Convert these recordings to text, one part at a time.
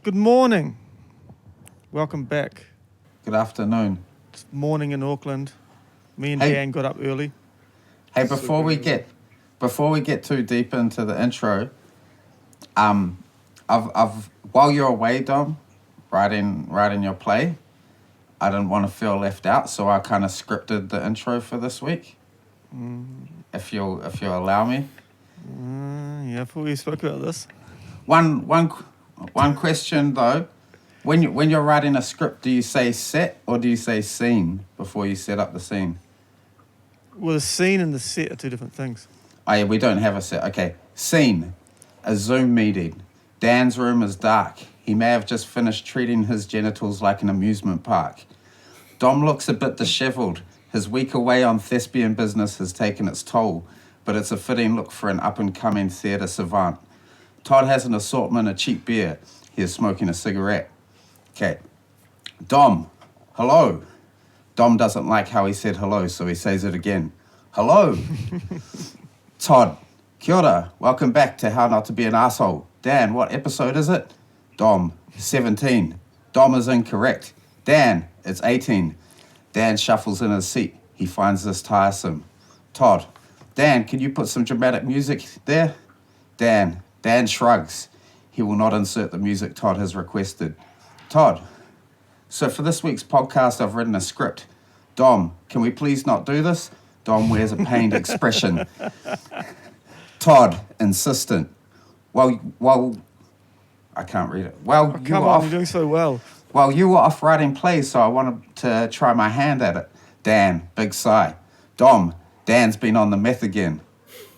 Good morning. Welcome back. Good afternoon. It's morning in Auckland. Me and Hey. Dan got up early. Hey, before we get too deep into the intro, I've while you're away, Dom, writing your play, I didn't want to feel left out, so I kind of scripted the intro for this week. If you'll allow me. Yeah, I thought we spoke about this. One question though, when you're writing a script, do you say set or do you say scene before you set up the scene? Well, the scene and the set are two different things. Oh yeah, we don't have a set. Okay, scene, a Zoom meeting. Dan's room is dark. He may have just finished treating his genitals like an amusement park. Dom looks a bit disheveled. His week away on thespian business has taken its toll, but it's a fitting look for an up-and-coming theatre savant. Todd has an assortment of cheap beer. He is smoking a cigarette. Okay. Dom, hello. Dom doesn't like how he said hello, so he says it again. Hello. Todd, kia ora. Welcome back to How Not to Be an Asshole. Dan, what episode is it? Dom, 17. Dom is incorrect. Dan, it's 18. Dan shuffles in his seat. He finds this tiresome. Todd, Dan, can you put some dramatic music there? Dan shrugs. He will not insert the music Todd has requested. Todd, so for this week's podcast, I've written a script. Dom, can we please not do this? Dom wears a pained expression. Todd, insistent. Well, I can't read it. Well, You're doing so well. Well, you were off writing plays, so I wanted to try my hand at it. Dan, big sigh. Dom, Dan's been on the meth again.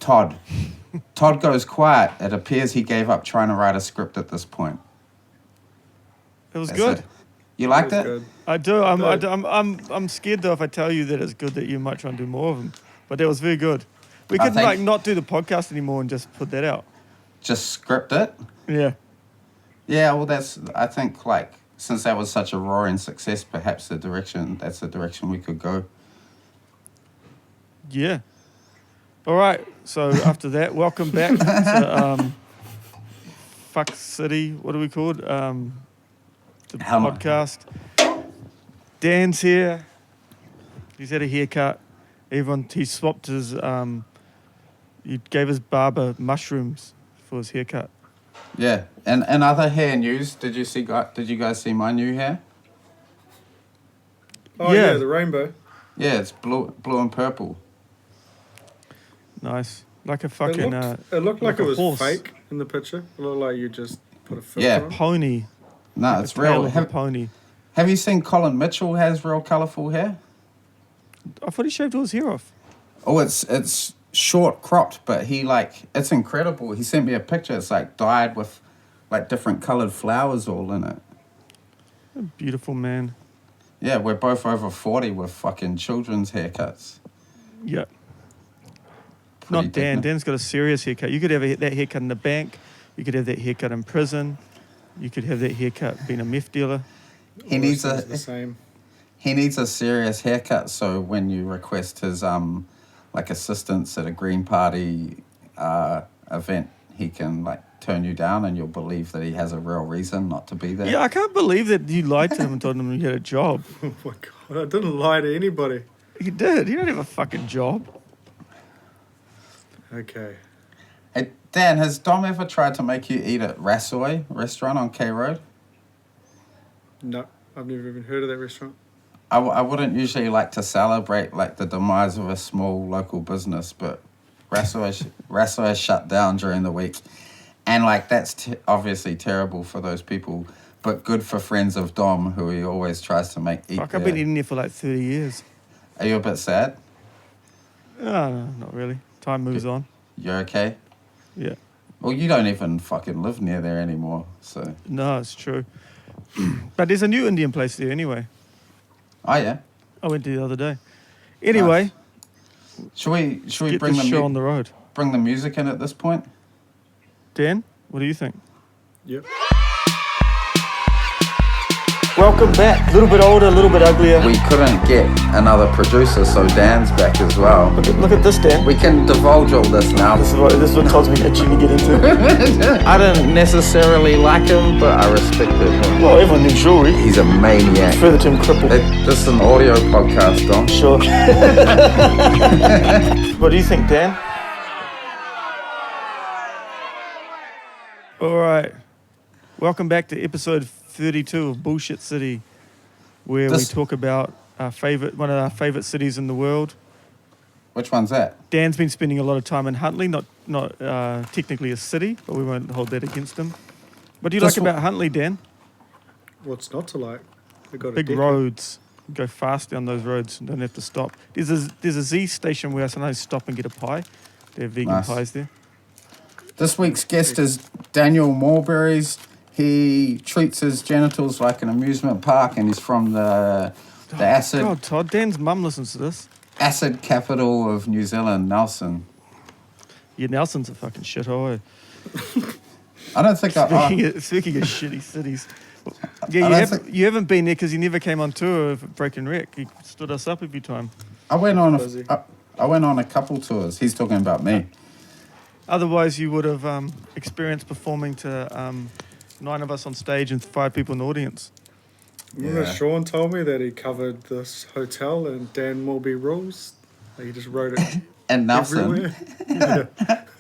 Todd goes quiet. It appears he gave up trying to write a script at this point. It was That's good. it. You liked it? Good. I do. I'm scried though if I tell you that it's good that you might try and do more of them. But that was very good. We could not do the podcast anymore and just put that out. Just script it? Yeah. Yeah, well, I think, since that was such a roaring success, perhaps that's the direction we could go. Yeah. All right. So after that, welcome back to Fuck City. What are we called? The podcast. Dan's here. He's had a haircut. He swapped his. He gave his barber mushrooms for his haircut. Yeah, and other hair news. Did you guys see my new hair? Oh yeah, the rainbow. Yeah, it's blue and purple. Nice. Like a fucking. It looked like it was horse. fake in the picture. It looked like you just put a filter on. Pony. No, Like it's the tail real. of a pony. Have you seen Colin Mitchell has real colourful hair? I thought he shaved all his hair off. Oh, it's short cropped, but it's incredible. He sent me a picture. It's dyed with different coloured flowers all in it. A beautiful man. Yeah, we're both over 40 with fucking children's haircuts. Yeah. Pretty Not Dan. dignified. Dan's got a serious haircut. You could have that haircut in the bank. You could have that haircut in prison. You could have that haircut being a meth dealer. He needs All those things the same. He needs a serious haircut, so when you request his assistance at a Green Party event, he can turn you down and you'll believe that he has a real reason not to be there. Yeah, I can't believe that you lied to him and told him you had a job. Oh my god, I didn't lie to anybody. You did. You don't have a fucking job. Okay. Hey, Dan, has Dom ever tried to make you eat at Rasoi restaurant on K Road? No, I've never even heard of that restaurant. I wouldn't usually like to celebrate the demise of a small local business, but Rasoi shut down during the week. And that's obviously terrible for those people, but good for friends of Dom, who he always tries to make eat Fuck, there. I've been eating there for 30 years. Are you a bit sad? No, not really. Time moves on. You're okay? Yeah. Well, you don't even fucking live near there anymore, so... No, it's true. But there's a new Indian place there anyway. Oh, yeah? I went there the other day. Anyway, Should we get bring this show on the road. bring the music in at this point? Dan, what do you think? Yep. Welcome back. A little bit older, a little bit uglier. We couldn't get another producer, so Dan's back as well. Look at this, Dan. We can divulge all this now. This is what Todd's been itching to get into. I don't necessarily like him, but I respected him. Well, everyone needs jewelry. He's a maniac. Further to him crippled. This is an audio podcast, Dom. Sure. What do you think, Dan? All right. Welcome back to episode 32 of Bullshit City, where we talk about one of our favourite cities in the world. Which one's that? Dan's been spending a lot of time in Huntly, not technically a city, but we won't hold that against him. What do you like about Huntly, Dan? What's not to like? They got Big roads. You go fast down those roads and don't have to stop. There's a Z station where I sometimes stop and get a pie. They have vegan pies there. This week's guest is Daniel Mulberries. He treats his genitals like an amusement park, and he's from the acid. God, Todd, Dan's mum listens to this. Acid capital of New Zealand, Nelson. Yeah, Nelson's a fucking shithole. I don't think Speaking of shitty cities. Yeah, you haven't been there because you never came on tour of Break and Wreck. You stood us up every time. I went on a couple tours. He's talking about me. Otherwise, you would have experienced performing to 9 of us on stage and 5 people in the audience. Remember Sean told me that he covered this hotel in Dan Mulberry rules? He just wrote it and Nelson. everywhere.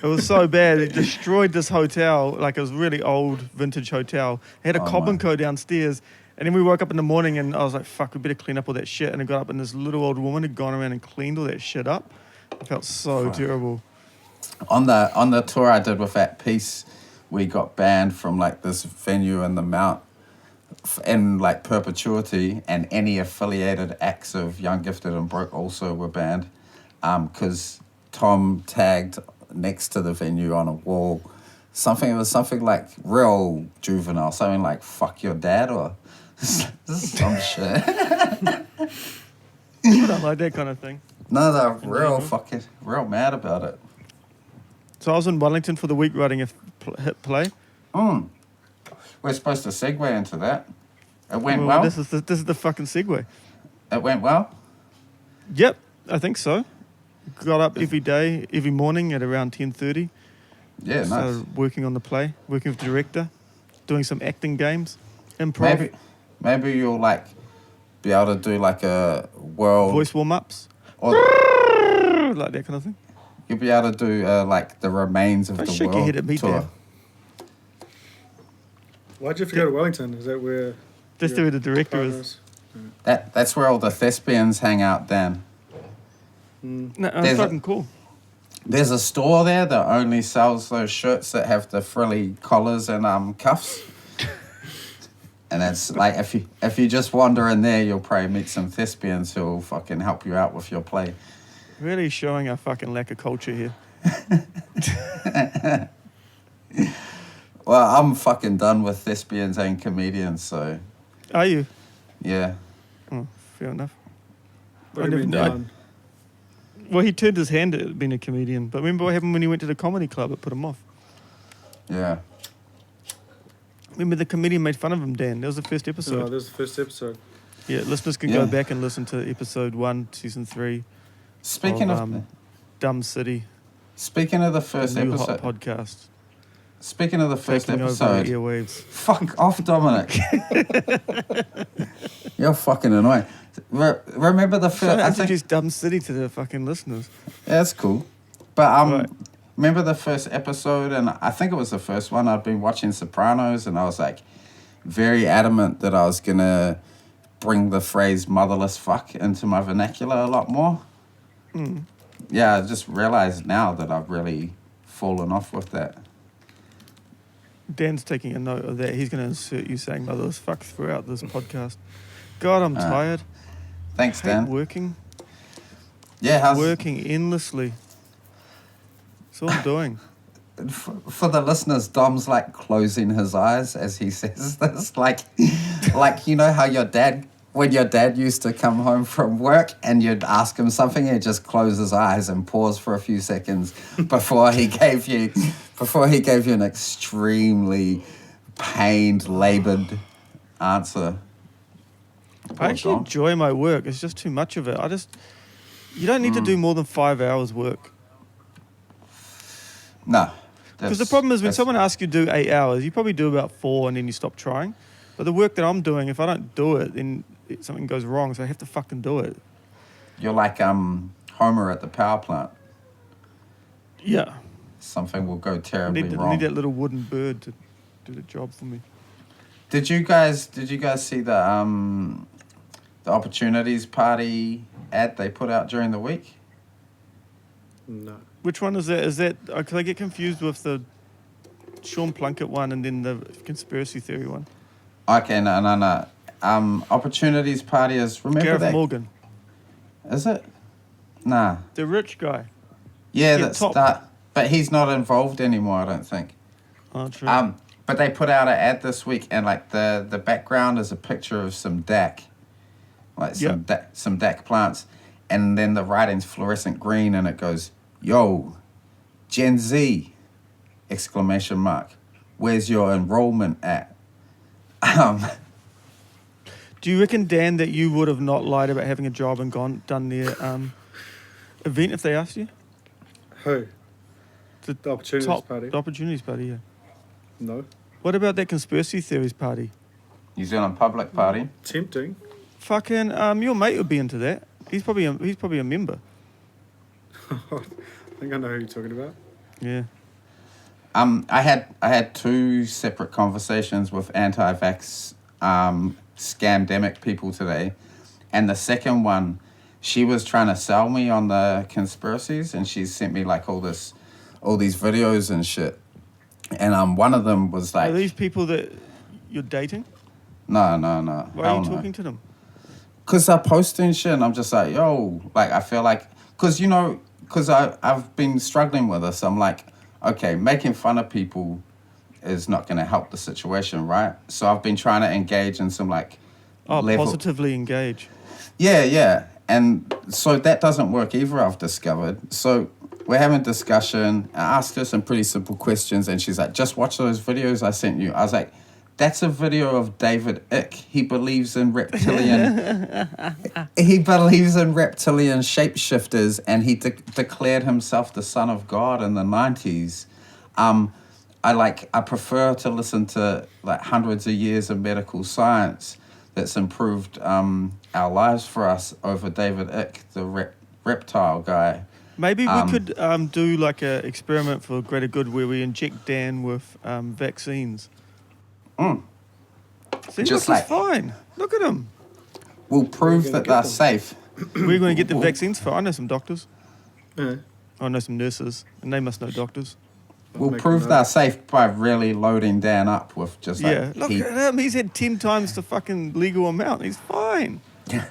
It was so bad. It destroyed this hotel. Like, it was a really old vintage hotel. It had a Cobb&Co downstairs. And then we woke up in the morning and I was like, fuck, we better clean up all that shit. And I got up and this little old woman had gone around and cleaned all that shit up. I felt so terrible. On the tour I did with At Peace, we got banned from like this venue in the Mount in like perpetuity, and any affiliated acts of Young, Gifted and Broke also were banned because Tom tagged next to the venue on a wall something like real juvenile, something like fuck your dad or some shit. I don't like that kind of thing. No, they're real mad about it. So I was in Wellington for the week writing a hit play. We're supposed to segue into that. It went well. This is the fucking segue. It went well. Yep, I think so. Got up every day, every morning at around 10:30. Yeah, nice. Started working on the play, working with the director, doing some acting games, improv. Maybe you'll like be able to do like a world voice warm-ups, or like that kind of thing. You'll be able to do like the remains of the shake world your head at me, tour. Dan. Why'd you have to go to Wellington? Is that where? That's where the director is. That's where all the thespians hang out, Dan. No, it's fucking cool. There's a store there that only sells those shirts that have the frilly collars and cuffs. And it's like if you just wander in there, you'll probably meet some thespians who'll fucking help you out with your play. Really showing our fucking lack of culture here. Well, I'm fucking done with thespians and comedians, so... Are you? Yeah. Oh, fair enough. What do you mean done? Well, he turned his hand at being a comedian, but remember what happened when he went to the comedy club? It put him off. Yeah. Remember the comedian made fun of him, Dan? That was the first episode. No, that was the first episode. Yeah, listeners can go back and listen to episode 1, season 3. Speaking of Dumb City. Speaking of the first new episode. Hot podcast. Speaking of the first Taking episode. over airwaves. Fuck off, Dominic. You're fucking annoying. Remember the first... I introduced Dumb City to the fucking listeners. Yeah, that's cool. But remember the first episode, and I think it was the first one, I'd been watching Sopranos, and I was like very adamant that I was going to bring the phrase motherless fuck into my vernacular a lot more. Yeah, I just realized now that I've really fallen off with that. Dan's taking a note of that. He's going to insert you saying motherless fuck throughout this podcast. God, I'm tired. Thanks, I hate Dan. working. Yeah, working endlessly. That's all I'm doing. For the listeners, Dom's like closing his eyes as he says this. Like you know how when your dad used to come home from work and you'd ask him something, he'd just close his eyes and pause for a few seconds before he gave you an extremely pained, laboured answer. I actually enjoy my work. It's just too much of it. You don't need to do more than 5 hours work. No. Because the problem is when someone asks you to do 8 hours, you probably do about 4 and then you stop trying. But the work that I'm doing, if I don't do it, then something goes wrong, so I have to fucking do it. You're like Homer at the power plant. Yeah. Something will go terribly wrong. I need that little wooden bird to do the job for me. Did you guys see the Opportunities Party ad they put out during the week? No. Which one is that? Is that... Because I get confused with the Sean Plunkett one and then the conspiracy theory one. Okay, no. Opportunities Party is... Remember Gareth that? Morgan. Is it? Nah. The rich guy. Yeah, that's that. But he's not involved anymore, I don't think. Oh, true. But they put out an ad this week, and like the background is a picture of some DAC, like some DAC plants, and then the writing's fluorescent green, and it goes, "Yo, Gen Z!" exclamation mark. Where's your enrollment at? Do you reckon, Dan, that you would have not lied about having a job and done their event if they asked you? Who? The Opportunities Party? The Opportunities Party, yeah. No. What about that conspiracy theories party? New Zealand Public Party. Tempting. Fucking, your mate would be into that. He's probably a member. I think I know who you're talking about. Yeah. I had 2 separate conversations with anti-vax scamdemic people today, and the second one, she was trying to sell me on the conspiracies, and she sent me like all these videos and shit, and one of them was like, are these people that you're dating? No. Why are you talking to them? Because they're posting shit, and I'm just like, yo, like I feel like, because I've been struggling with this. I'm like, okay, making fun of people is not going to help the situation, right? So I've been trying to engage in some like positively engage. Yeah. And so that doesn't work either, I've discovered. So we're having a discussion. I asked her some pretty simple questions, and she's like, just watch those videos I sent you. I was like, that's a video of David Icke. He believes in reptilian shapeshifters, and he declared himself the son of God in the 90s. I prefer to listen to like hundreds of years of medical science that's improved our lives for us over David Icke, the reptile guy. Maybe we could do like an experiment for greater good where we inject Dan with vaccines. See, Just look, he's fine. Look at him. We'll prove that they're safe. We're going to get the vaccines for. I know some doctors. Yeah. I know some nurses, and they must know doctors. We'll prove they're safe by really loading Dan up with just like... Yeah, look at him. He's had 10 times the fucking legal amount. He's fine. It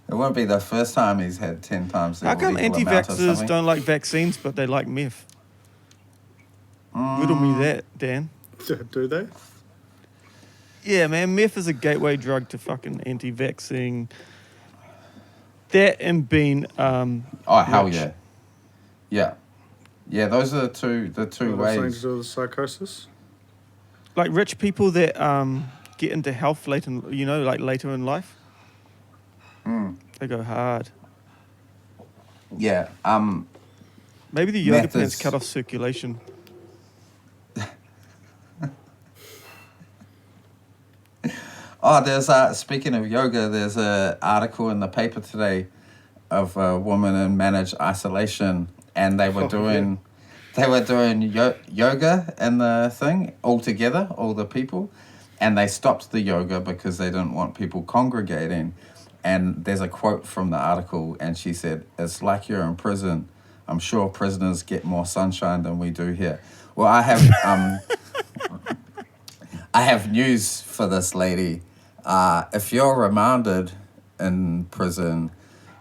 won't be the first time he's had 10 times the How come legal amount or anti-vaxxers something. don't like vaccines, but they like meth? Riddle me that, Dan. Do they? Yeah, man, meth is a gateway drug to fucking anti-vaxxing. That and being hell rich. yeah. Yeah, those are the two ways. Something to do with psychosis? Like rich people that get into health later in life. They go hard. Yeah. Maybe the yoga Meth plants is- cut off circulation. There's speaking of yoga, there's an article in the paper today of a woman in managed isolation, and they were doing yoga in the thing all together, all the people, and they stopped the yoga because they didn't want people congregating. And there's a quote from the article, and she said, "It's like you're in prison. I'm sure prisoners get more sunshine than we do here." Well, I have news for this lady. If you're remanded in prison,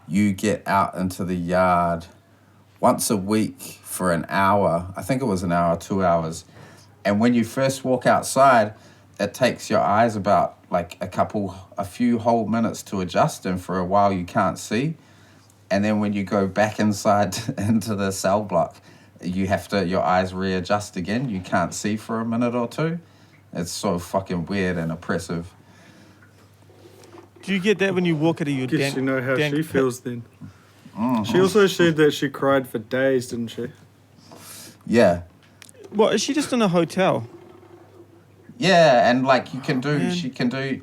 you get out into the yard once a week for an hour. I think it was an hour, 2 hours. And when you first walk outside, it takes your eyes about like a few whole minutes to adjust, and for a while you can't see. And then when you go back inside into the cell block, your eyes readjust again. You can't see for a minute or two. It's so fucking weird and oppressive. Do you get that when you walk into your Guess you know how dank she pit? feels then. Mm. She also said that she cried for days, didn't she? Yeah. What, is she just in a hotel? Yeah, and like you can do, Man. she can do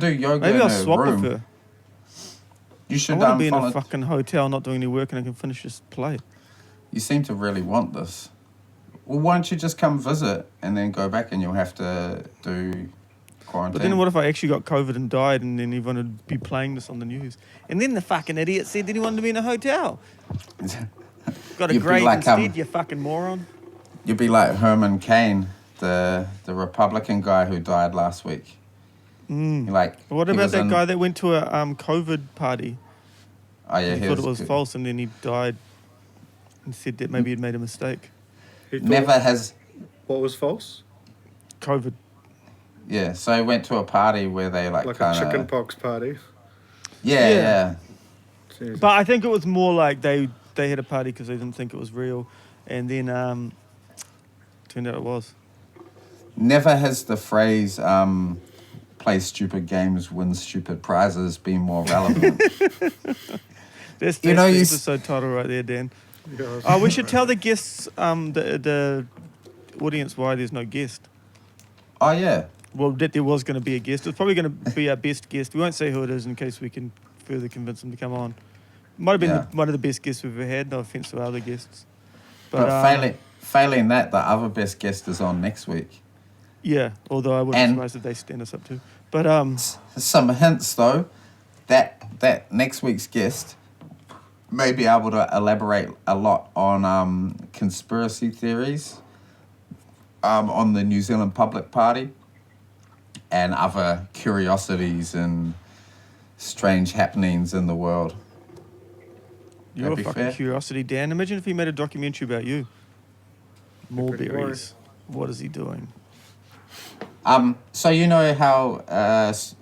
yoga Maybe in I'll her swap room. with her. You I should want to be in a follow. fucking hotel, not doing any work, and I can finish this play. You seem to really want this. Well, why don't you just come visit and then go back and you'll have to do quarantine? But then what if I actually got COVID and died, and then everyone would be playing this on the news? And then the fucking idiot said that he wanted to be in a hotel. Got a You'd be grave like, instead, you fucking moron. You'd be like Herman Cain, the Republican guy who died last week. Like, What he about was that in- guy that went to a COVID party? Oh yeah, He thought it was false, and then he died and said that maybe he'd made a mistake. He thought Never has. what was false? COVID. Yeah, so he went to a party where they like Like kind a of. chicken pox party. Yeah. Jesus. But I think it was more like they had a party because they didn't think it was real, and then turned out it was. Never has the phrase "play stupid games, win stupid prizes" been more relevant. That's You know, the you episode title right there, Dan. Yeah. Oh, we should tell the guests, the audience, why there's no guest. Oh yeah. Well, that there was going to be a guest. It's probably going to be our best guest. We won't say who it is in case we can further convince them to come on. Might have been Yeah. one of the best guests we've ever had. No offense to our other guests. But failing that, the other best guest is on next week. Yeah, although I wouldn't be And- surprised if they stand us up too. But Some hints though, that next week's guest may be able to elaborate a lot on conspiracy theories on the New Zealand Public Party and other curiosities and strange happenings in the world. you're a That'd be fucking fair. curiosity, Dan. Imagine if he made a documentary about you. pretty Mulberries. What is he doing? So you know how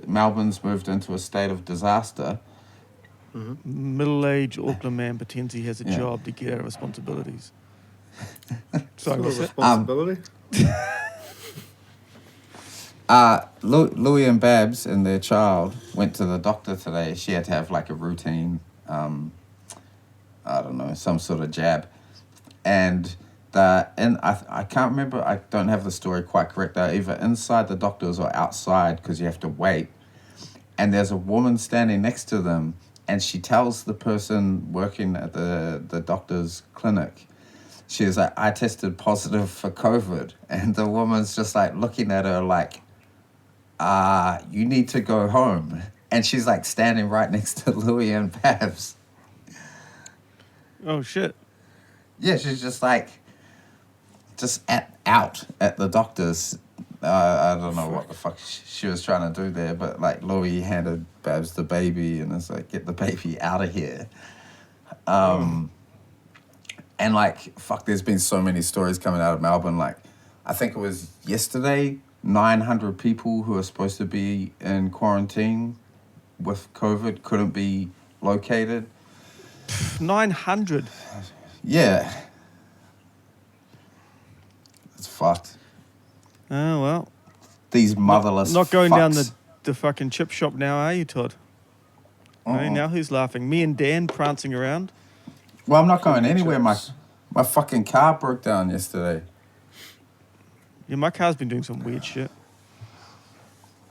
Melbourne's moved into a state of disaster. Middle-aged Auckland man pretends he has a Yeah. job to get out of responsibilities. Sorry, It's not a what's that? responsibility. Louie and Babs and their child went to the doctor today. She had to have like a routine, I don't know, some sort of jab. And I can't remember, I don't have the story quite correct. They're either inside the doctor's or outside because you have to wait. And there's a woman standing next to them, and she tells the person working at the doctor's clinic, she was like, I tested positive for COVID. And the woman's just like looking at her like, you need to go home. And she's like standing right next to Louie and Babs. Oh, shit. Yeah, she's just like, out at the doctor's. I don't know what the fuck she was trying to do there, but like Louie handed Babs the baby and it's like, get the baby out of here. And like, fuck, there's been so many stories coming out of Melbourne. Like, I think it was yesterday, 900 people who are supposed to be in quarantine with COVID couldn't be located. 900. Yeah. It's fucked. Oh, well. These motherless Not going down fucks. the fucking chip shop now, are you, Todd? Hey, now who's laughing? Me and Dan prancing around? Well, I'm not going anywhere. Chips. My fucking car broke down yesterday. Yeah, my car's been doing some weird shit.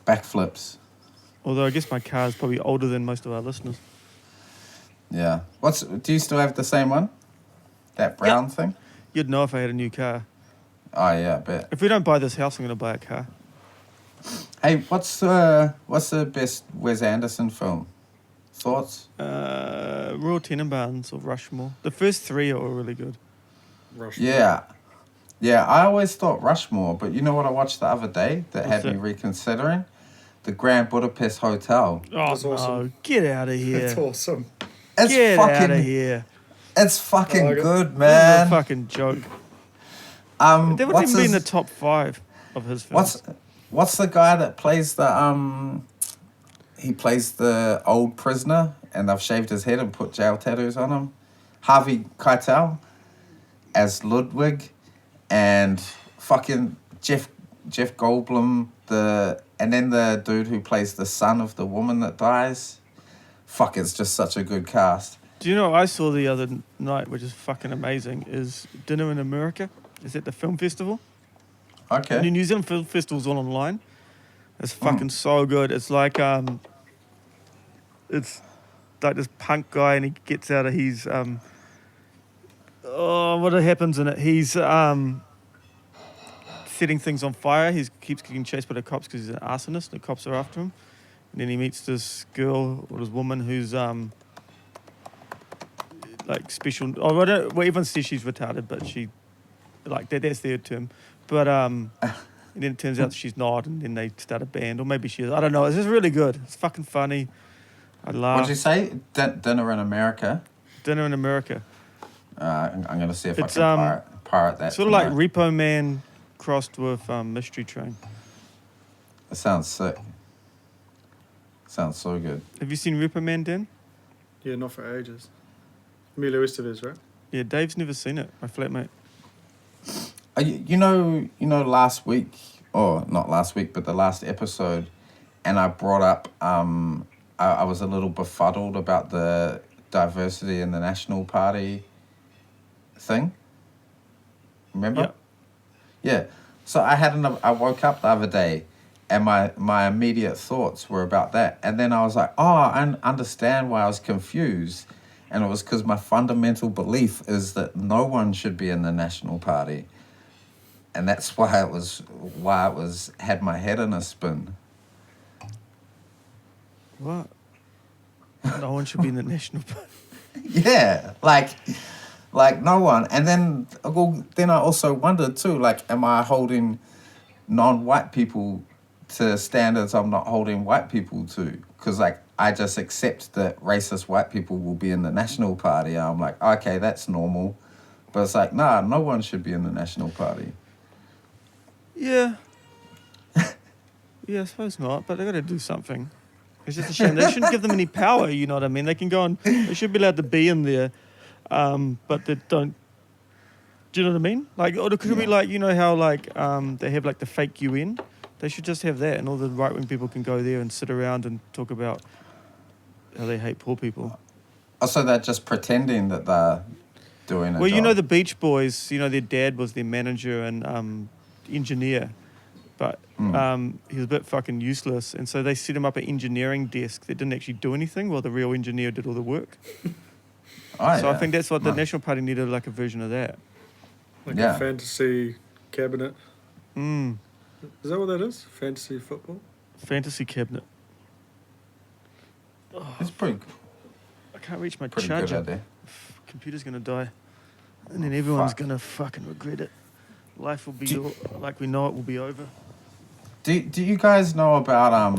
Backflips. Although I guess my car's probably older than most of our listeners. Yeah. Do you still have the same one? That brown thing? You'd know if I had a new car. Oh yeah, I bet. If we don't buy this house, I'm going to buy a car. Hey, what's the best Wes Anderson film? Thoughts? Royal Tenenbaums or Rushmore. The first three are all really good. Rushmore. Yeah. Yeah, I always thought Rushmore, but you know what I watched the other day that What's had me that? reconsidering? The Grand Budapest Hotel. Oh, That's no. awesome. Get out of here. That's awesome. It's Get out of fucking here. it's fucking I like it. good, This is a man. fucking joke. That wouldn't What's even be in the his- top 5 of his films. What's the guy that plays the he plays the old prisoner and they've shaved his head and put jail tattoos on him? Harvey Keitel as Ludwig and fucking Jeff Goldblum, the and then the dude who plays the son of the woman that dies. Fuck, it's just such a good cast. Do you know what I saw the other night, which is fucking amazing, is Dinner in America. It's at the film festival. Okay. The New Zealand Film Festival's all online. It's fucking so good. It's like this punk guy, and he gets out of his what happens in it? He's setting things on fire. He keeps getting chased by the cops because he's an arsonist. The cops are after him, and then he meets this girl or this woman who's like special. Oh, everyone says she's retarded, but she that's their term. But and then it turns out she's not, and then they start a band, or maybe she is. I don't know. It's just really good. It's fucking funny. I laugh. What'd you say? Dinner in America? Dinner in America. I'm going to see if I can pirate that. Sort of like Repo Man crossed with Mystery Train. It sounds sick. Sounds so good. Have you seen Repo Man, Dan? Yeah, not for ages. Emilio Estevez, right? Yeah, Dave's never seen it. My flatmate. You know, last week, or not last week, but the last episode, and I brought up, I was a little befuddled about the diversity in the National Party thing. Remember? Yeah. So I woke up the other day, and my immediate thoughts were about that. And then I was like, I understand why I was confused. And it was because my fundamental belief is that no one should be in the National Party. And that's why it was had my head in a spin. What? No one should be in the National Party. Yeah, like no one. And then I also wondered too, like, am I holding non-white people to standards I'm not holding white people to? Because like I just accept that racist white people will be in the National Party. I'm like, okay, that's normal. But it's like, nah, no one should be in the National Party. Yeah. Yeah, I suppose not, but they got to do something. It's just a shame. They shouldn't give them any power, you know what I mean? They can go on, they should be allowed to be in there, but they don't. Do you know what I mean? Like, or it could be like, you know how like they have like the fake UN? They should just have that, and all the right-wing people can go there and sit around and talk about how they hate poor people. Oh, so they're just pretending that they're doing it. Well, you know the Beach Boys, you know, their dad was their manager and engineer, but he was a bit fucking useless, and so they set him up an engineering desk that didn't actually do anything while the real engineer did all the work. I think that's what the National Party needed, like a version of that. Like a fantasy cabinet. Is that what that is? Fantasy football? Fantasy cabinet. It's pretty. I can't reach my Pretty charger. good idea. Computer's gonna die, and then everyone's gonna fucking regret it. Life will be like we know it will be over. Do you guys know about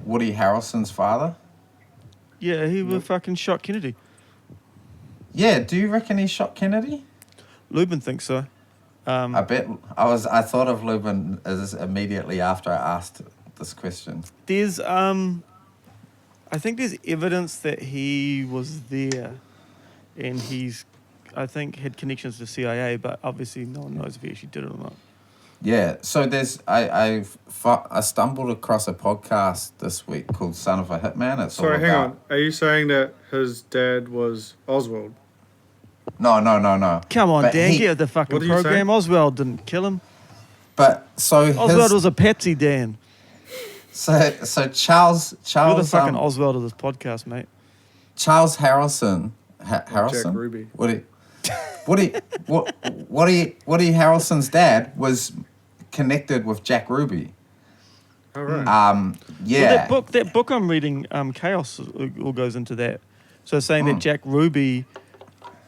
Woody Harrelson's father? Yeah, he was fucking shot Kennedy. Yeah, do you reckon he shot Kennedy? Lubin thinks so. I bet I thought of Lubin as immediately after I asked this question. There's I think there's evidence that he was there, and I think had connections to CIA, but obviously no one knows if he actually did it or not. Yeah, so I stumbled across a podcast this week called Son of a Hitman. Sorry, hang on. Are you saying that his dad was Oswald? No. Come on, But Dan, get the fucking What are you program. saying? Oswald didn't kill him. But so Oswald was a patsy, Dan. so Charles You're the fucking Oswald of this podcast, mate. Charles Harrelson. Harrelson? Jack Ruby. Woody Harrelson's dad was connected with Jack Ruby. All right. Yeah. Well, that book I'm reading, Chaos, all goes into that. So saying that Jack Ruby,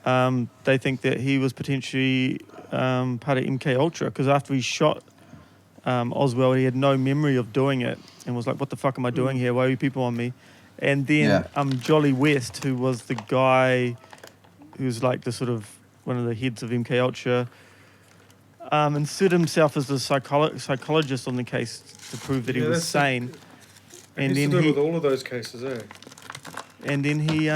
they think that he was potentially part of MK Ultra, because after he shot Oswald, he had no memory of doing it and was like, "What the fuck am I doing here? Why are you people on me?" And then Jolly West, who was the guy who's like the sort of one of the heads of MK Ultra, inserted himself as the psychologist on the case to prove that he was sane. And then he with all of those cases, eh? And then he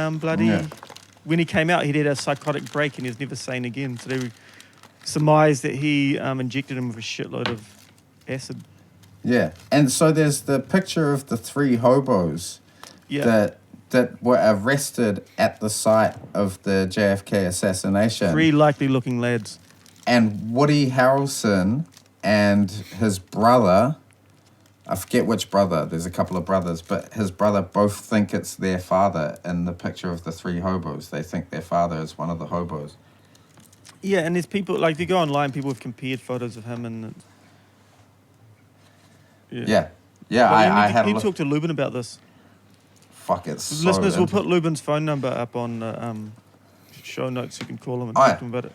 when he came out, he had a psychotic break and he was never sane again. So they surmised that he injected him with a shitload of acid. Yeah, and so there's the picture of the 3 hobos Yeah. that were arrested at the site of the JFK assassination. 3 likely-looking lads. And Woody Harrelson and his brother, I forget which brother, there's a couple of brothers, but his brother both think it's their father in the picture of the 3 hobos. They think their father is one of the hobos. Yeah, and there's people, like, if you go online, people have compared photos of him and... Yeah, Well, I had a you look. talk to Lubin about this. Fuck, it's so Listeners, we'll put Lubin's phone number up on the show notes. You can call him and talk to him about it.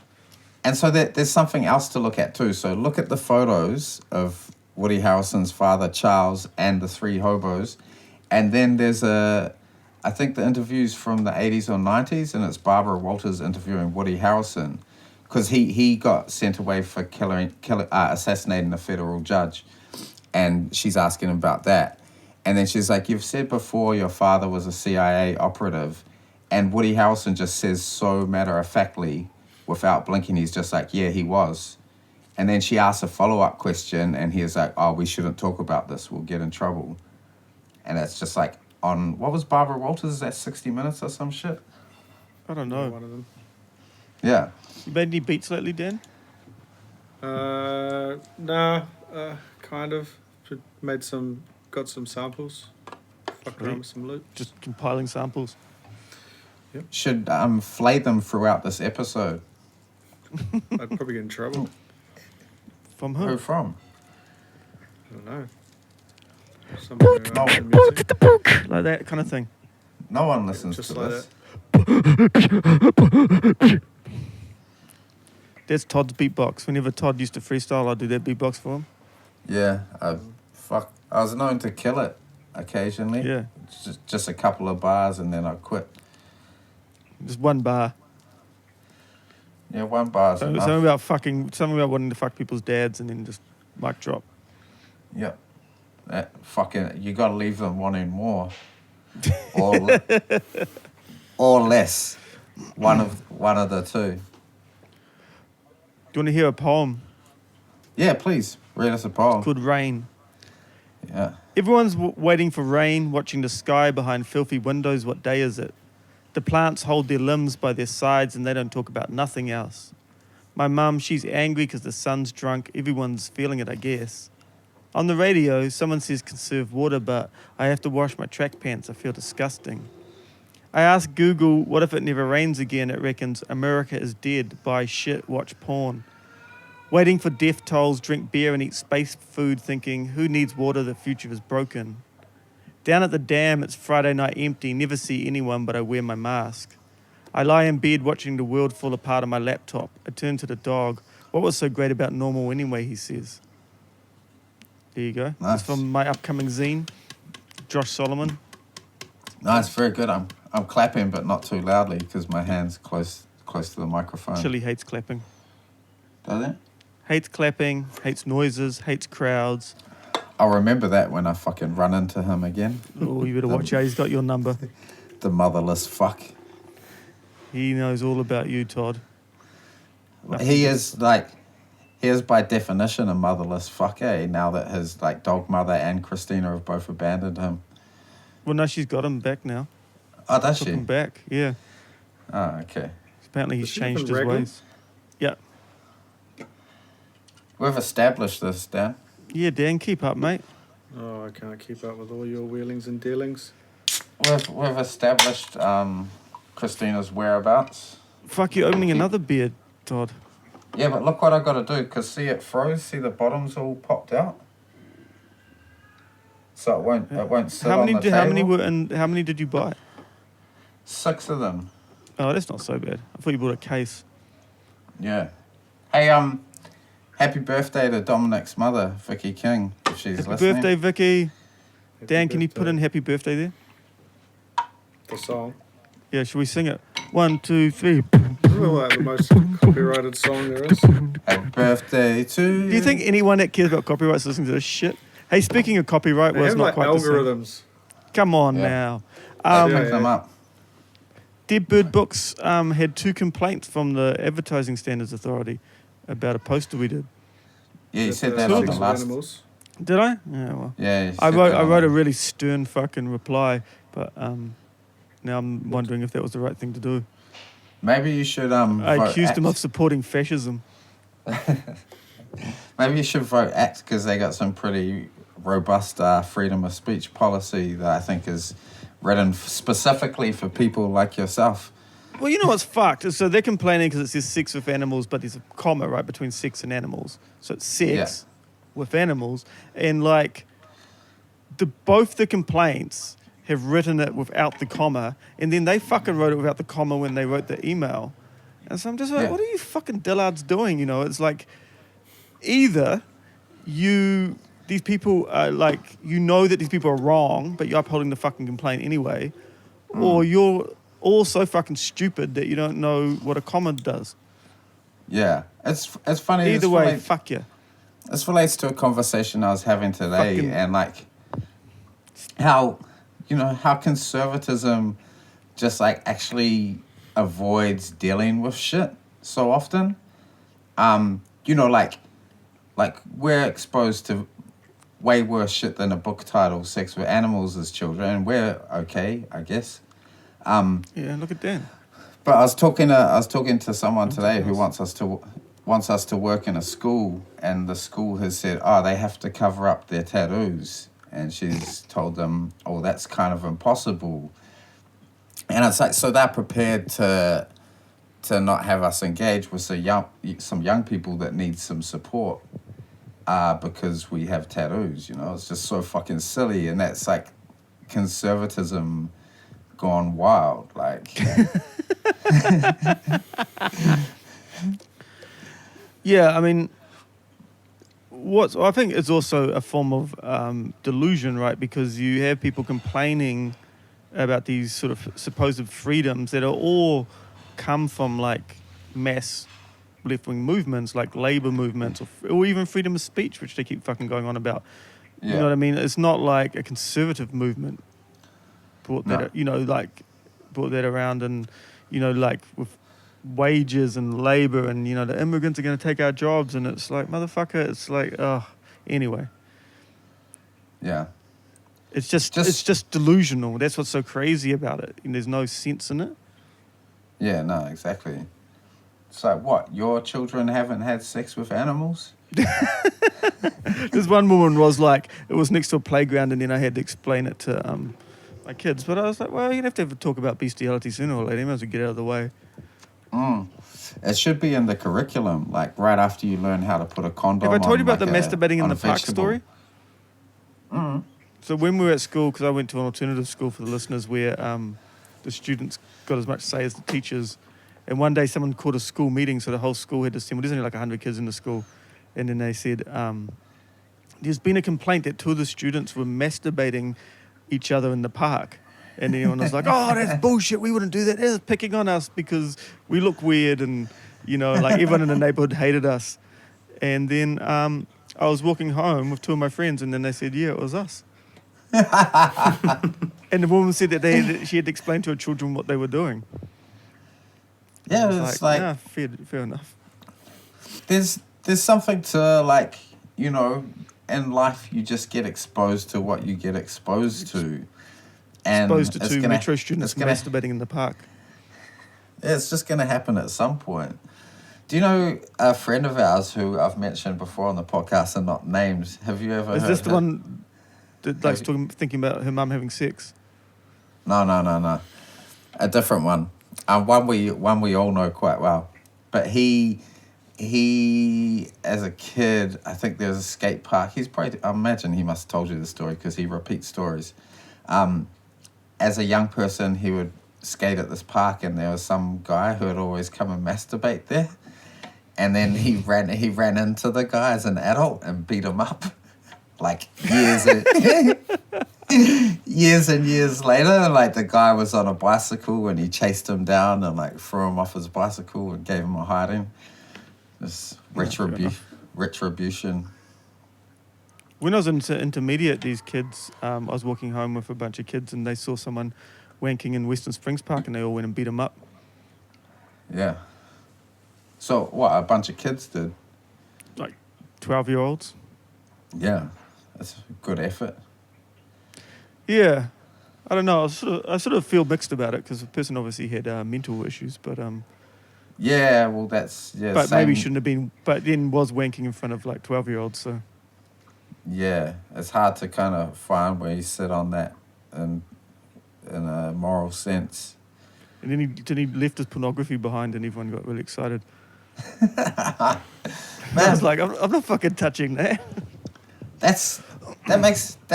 And so there's something else to look at too. So look at the photos of Woody Harrelson's father, Charles, and the 3 hobos. And then there's I think the interviews from the 80s or 90s, and it's Barbara Walters interviewing Woody Harrelson because he got sent away for assassinating a federal judge. And she's asking him about that. And then she's like, you've said before your father was a CIA operative. And Woody Harrelson just says so matter-of-factly, without blinking, he's just like, yeah, he was. And then she asks a follow-up question, and he's like, oh, we shouldn't talk about this. We'll get in trouble. And it's just like on, what was Barbara Walters? Is that 60 Minutes or some shit? I don't know. One of them. Yeah. You made any beats lately, Dan? Nah, kind of. Got some samples. Fucked around with some loot. Just compiling samples. Should flay them throughout this episode. I'd probably get in trouble. From Who who? from? I don't know. Something around with the music. Like that kind of thing. No one listens Just to like this. That's Todd's beatbox. Whenever Todd used to freestyle, I'd do that beatbox for him. Yeah, I was known to kill it occasionally. Yeah. Just a couple of bars and then I quit. Just one bar. Yeah, 1 bar's enough. Something about wanting to fuck people's dads and then just mic drop. Yep. That fucking, you got to leave them wanting more, or or less. One of the two. Do you want to hear a poem Yeah, please read us a poem. called Rain? Yeah. Everyone's waiting for rain, watching the sky behind filthy windows. What day is it? The plants hold their limbs by their sides and they don't talk about nothing else. My mum, she's angry because the sun's drunk. Everyone's feeling it, I guess. On the radio, someone says conserve water, but I have to wash my track pants. I feel disgusting. I asked Google, what if it never rains again? It reckons America is dead. Buy shit, watch porn. Waiting for death tolls, drink beer and eat space food, thinking, who needs water? The future is broken. Down at the dam, it's Friday night empty, never see anyone, but I wear my mask. I lie in bed watching the world fall apart on my laptop. I turn to the dog. What was so great about normal anyway, he says. There you go. Nice. It's from my upcoming zine, Josh Solomon. Nice, very good. I'm clapping, but not too loudly because my hand's close to the microphone. Chili hates clapping. Does it? Hates clapping, hates noises, hates crowds. I'll remember that when I fucking run into him again. Oh, you better watch out. He's got your number. The motherless fuck. He knows all about you, Todd. He is by definition a motherless fuck, eh? Now that his dog mother and Christina have both abandoned him. Well, no, she's got him back now. Oh, does Took she? him back, yeah. Oh, okay. Apparently he's Does she changed live his in Raglan? ways. Yeah. We've established this, Dan. Yeah, Dan, keep up, mate. Oh, I can't keep up with all your wheelings and dealings. We've established Christina's whereabouts. Fuck, you're opening another beer, Todd. Yeah, but look what I got to do, because see it froze, see the bottom's all popped out? So it won't sit on the table. How many did you buy? 6 of them. Oh, that's not so bad. I thought you bought a case. Yeah. Hey, happy birthday to Dominic's mother, Vicky King, if she's Happy listening. birthday, Vicky. Happy Dan, can you put birthday. in happy birthday there? The song? Yeah, should we sing it? 1, 2, 3. Well, the most copyrighted song there is. Happy birthday to you. Do you think anyone that cares about copyright is listening to this shit? Hey, speaking of copyright, They well, it's have not like quite the same. algorithms. Come on Yeah. now. They Yeah, pick them up? Dead Bird Books had 2 complaints from the Advertising Standards Authority about a poster we did. Yeah, you said that The on the sex of last... animals. Did I? Yeah, well. Yeah. I wrote a really stern fucking reply, but now I'm wondering if that was the right thing to do. Maybe you should I vote accused him of ACT. supporting fascism. Maybe you should vote ACT because they got some pretty robust freedom of speech policy that I think is written specifically for people like yourself. Well, you know what's fucked? So they're complaining because it says sex with animals, but there's a comma, right, between sex and animals. So it's sex with animals. And, like, both the complaints have written it without the comma, and then they fucking wrote it without the comma when they wrote the email. And so I'm just like, what are you fucking dillards doing? You know, it's like either these people are like, you know that these people are wrong, but you're upholding the fucking complaint anyway, or you're all so fucking stupid that you don't know what a comma does. Yeah, it's funny. Either way, fuck you. This relates to a conversation I was having today, and like how conservatism just like actually avoids dealing with shit so often. Like we're exposed to way worse shit than a book title, Sex with Animals as children, and we're okay, I guess. Yeah, look at Dan. But I was talking to someone today who wants us to work in a school, and the school has said, they have to cover up their tattoos, and she's told them, that's kind of impossible. And it's like, so they're prepared to not have us engage with some young people that need some support because we have tattoos, you know. It's just so fucking silly, and that's like conservatism gone wild, like. Yeah, I mean, I think it's also a form of delusion, right? Because you have people complaining about these sort of supposed freedoms that are all come from like mass left-wing movements, like labor movements, or even freedom of speech, which they keep fucking going on about. Yeah. You know what I mean? It's not like a conservative movement brought that around, and like with wages and labor, and the immigrants are going to take our jobs, and it's like, motherfucker, it's like, anyway. Yeah. It's just delusional. That's what's so crazy about it. And there's no sense in it. Yeah, no, exactly. It's like, what? Your children haven't had sex with animals? This one woman was like, it was next to a playground, and then I had to explain it to my kids. But I was like, well, you'd have to have a talk about bestiality sooner or later. You might as well get out of the way. It should be in the curriculum, like right after you learn how to put a condom on. Have I told you about like the masturbating in the park story? Mm. So when we were at school, because I went to an alternative school for the listeners where the students got as much say as the teachers, and one day someone called a school meeting, so the whole school had to assemble. There's only like 100 kids in the school, and then they said, there's been a complaint that 2 of the students were masturbating each other in the park. And everyone was like, that's bullshit, we wouldn't do that. They're picking on us because we look weird, and, like everyone in the neighborhood hated us. And then I was walking home with 2 of my friends, and then they said, yeah, it was us. And the woman said that she had to explain to her children what they were doing. Yeah, it's like nah, fair enough. There's something to, like, in life you just get exposed to what you get exposed to. And exposed to 2 metro students masturbating in the park. It's just going to happen at some point. Do you know a friend of ours who I've mentioned before on the podcast and not named? Have you ever heard Is this the one that likes thinking about her mum having sex? No. A different one. One we all know quite well. But he as a kid, I think there was a skate park. I imagine he must have told you the story because he repeats stories. As a young person, he would skate at this park, and there was some guy who would always come and masturbate there. And then he ran into the guy as an adult and beat him up, like years and years later. Like the guy was on a bicycle and he chased him down and like threw him off his bicycle and gave him a hiding. This retribution. When I was in intermediate, these kids, I was walking home with a bunch of kids, and they saw someone wanking in Western Springs Park, and they all went and beat him up. Yeah. So what, a bunch of kids did? Like 12-year-olds. Yeah. That's a good effort. Yeah, I don't know. I sort of feel mixed about it because the person obviously had mental issues, but Yeah, well, that's but same. maybe shouldn't have been. But then was wanking in front of like 12-year-olds. So Yeah, it's hard to kind of find where you sit on that, in a moral sense. and then he left his pornography behind, and everyone got really excited. I was like, I'm not fucking touching that. That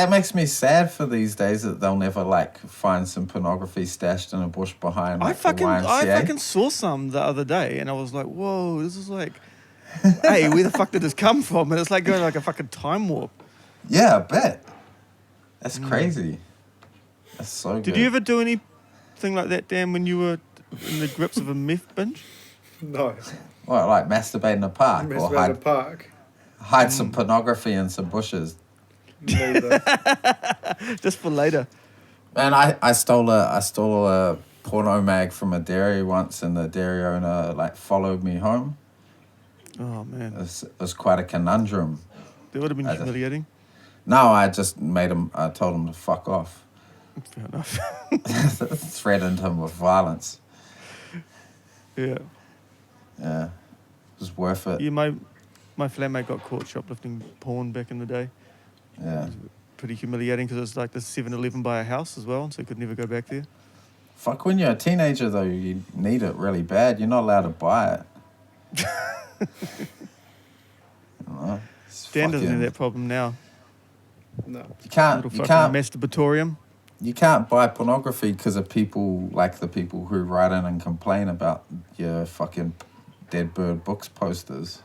makes me sad for these days that they'll never like find some pornography stashed in a bush behind like the YMCA. I fucking saw some the other day, and I was like, whoa, this is like, hey, where the fuck did this come from? And it's like going like a fucking time warp. Yeah, I bet. That's crazy. That's so good. Did you ever do anything like that, Dan, when you were in the grips of a meth binge? No. What, like masturbate in a park? Mess Or around the park. hide some pornography in some bushes? Neither. Just for later. Man, I stole a porno mag from a dairy once, and the dairy owner like followed me home. Oh, man. It was quite a conundrum. That would have been humiliating. No, I just I told him to fuck off. Fair enough. Threatened him with violence. Yeah. Yeah, it was worth it. Yeah, my flatmate got caught shoplifting porn back in the day. Yeah. It was pretty humiliating because it was like the 7-Eleven by a house as well, so he could never go back there. Fuck, when you're a teenager though, you need it really bad. You're not allowed to buy it. Dan doesn't have that problem now. No. You can't masturbatorium. You can't buy pornography because of people like the people who write in and complain about your fucking Dead Bird Books posters.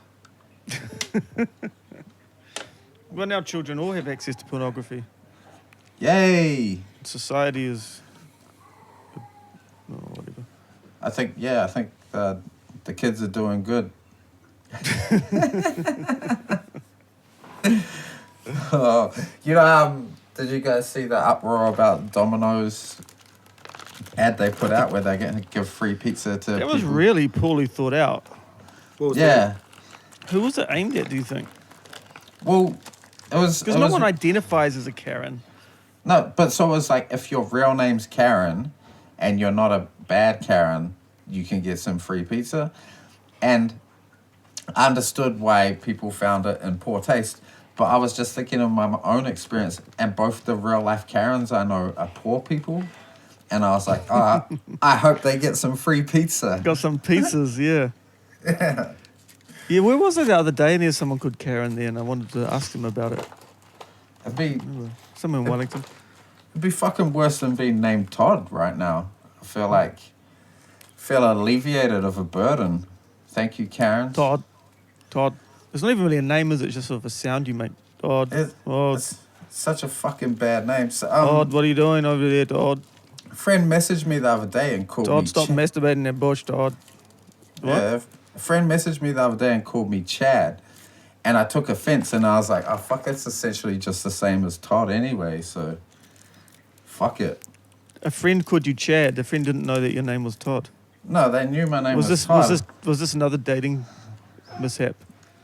Well, now children all have access to pornography. Yay! Society is... Oh, whatever. I think the kids are doing good. Oh, did you guys see the uproar about Domino's ad they put out where they're going to give free pizza to That people? was really poorly thought out. What was Yeah. Who was it aimed at, do you think? Well, it was... Because no one identifies as a Karen. No, but so it was like, if your real name's Karen and you're not a bad Karen, you can get some free pizza. And I understood why people found it in poor taste, but I was just thinking of my own experience, and both the real life Karens I know are poor people. And I was like, I hope they get some free pizza. Got some pizzas, yeah. Yeah, where was it the other day? And there's someone called Karen there, and I wanted to ask him about it. It'd Somewhere in Wellington. be fucking worse than being named Todd right now. I feel alleviated of a burden. Thank you, Karen. Todd. It's not even really a name, is it? It's just sort of a sound you make. Todd. It's such a fucking bad name. So, Todd, what are you doing over there, Todd? a friend messaged me the other day and called me... Todd, stop masturbating in that bush, Todd. What? Yeah, a friend messaged me the other day and called me Chad. And I took offense, and I was like, oh, fuck, it's essentially just the same as Todd anyway, so fuck it. A friend called you Chad. The friend didn't know that your name was Todd. No, they knew my name was Todd. Was this another dating mishap?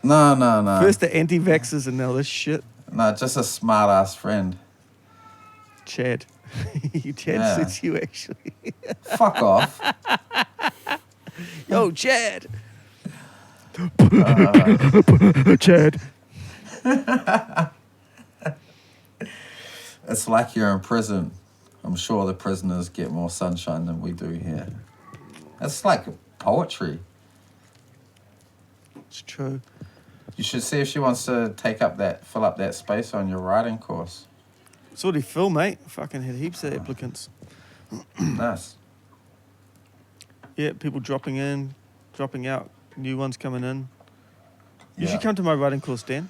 No. First the anti-vaxxers and now this shit. No, just a smart-ass friend. Chad. Chad Yeah. suits you, actually. Fuck off. Yo, Chad. Chad. It's like you're in prison. I'm sure the prisoners get more sunshine than we do here. It's like poetry. It's true. You should see if she wants to fill up that space on your writing course. It's already full, mate. Fucking had heaps of applicants. Nice. Yeah, people dropping in, dropping out, new ones coming in. You Yeah. should come to my writing course, Dan.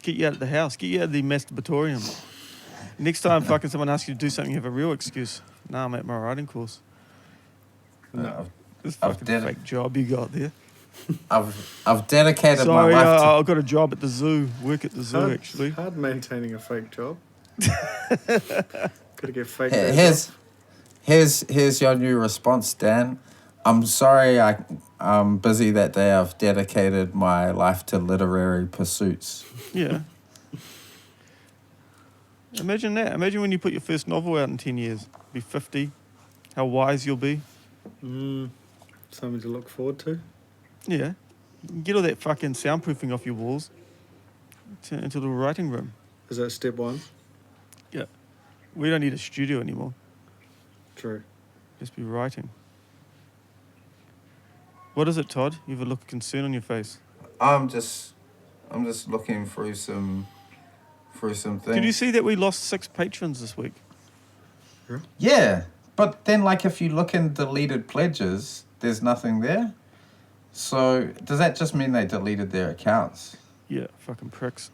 Get you out of the house. Get you out of the masturbatorium. Next time fucking someone asks you to do something, you have a real excuse. Nah, I'm at my writing course. This I've fucking did it. fake job you got there. I've dedicated Sorry, my life to... I've got a job at the zoo. Work at the zoo, hard, actually. hard maintaining a fake job. Gotta get fake. Here's your new response, Dan. I'm sorry I'm busy that day. I've dedicated my life to literary pursuits. Yeah. Imagine that. Imagine when you put your first novel out in 10 years. Be 50. How wise you'll be. Something to look forward to. Yeah. You can get all that fucking soundproofing off your walls. Turn it into the writing room. Is that step one? Yeah. We don't need a studio anymore. True. Just be writing. What is it, Todd? You have a look of concern on your face. I'm just looking through some things. Did you see that we lost 6 patrons this week? Yeah, but then like if you look in deleted pledges, there's nothing there. So does that just mean they deleted their accounts? Yeah, fucking pricks.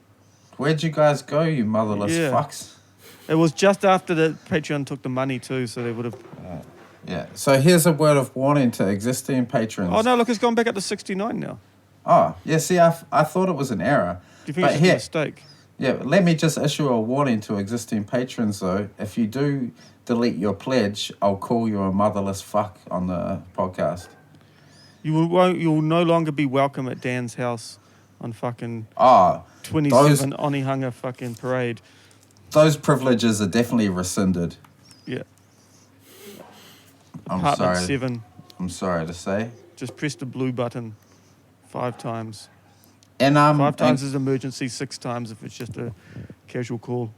Where'd you guys go, you motherless Yeah. fucks? It was just after the Patreon took the money too, so they would have... Yeah, so here's a word of warning to existing patrons. Oh, no, look, it's gone back up to 69 now. Oh, yeah, see, I thought it was an error. Do you think But it's just here- a mistake? Yeah, let me just issue a warning to existing patrons, though. If you do delete your pledge, I'll call you a motherless fuck on the podcast. You'll no longer be welcome at Dan's house on fucking Ah, 27 Onehunga fucking parade. those privileges are definitely rescinded. Yeah. I'm Apartment sorry. 7. I'm sorry to say. Just press the blue button 5 times. And 5 times is emergency, 6 times if it's just a casual call.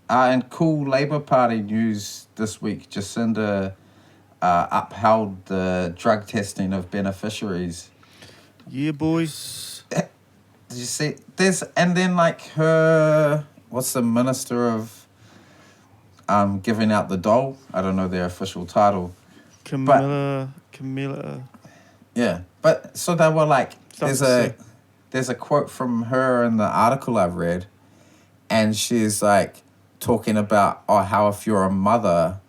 and cool Labour Party news this week. Jacinda upheld the drug testing of beneficiaries. Yeah, boy. Did you see this? And then like what's the minister of giving out the dole? I don't know their official title. Camilla. Yeah, but so they were like, Something there's a quote from her in the article I've read, and she's like talking about how if you're a mother,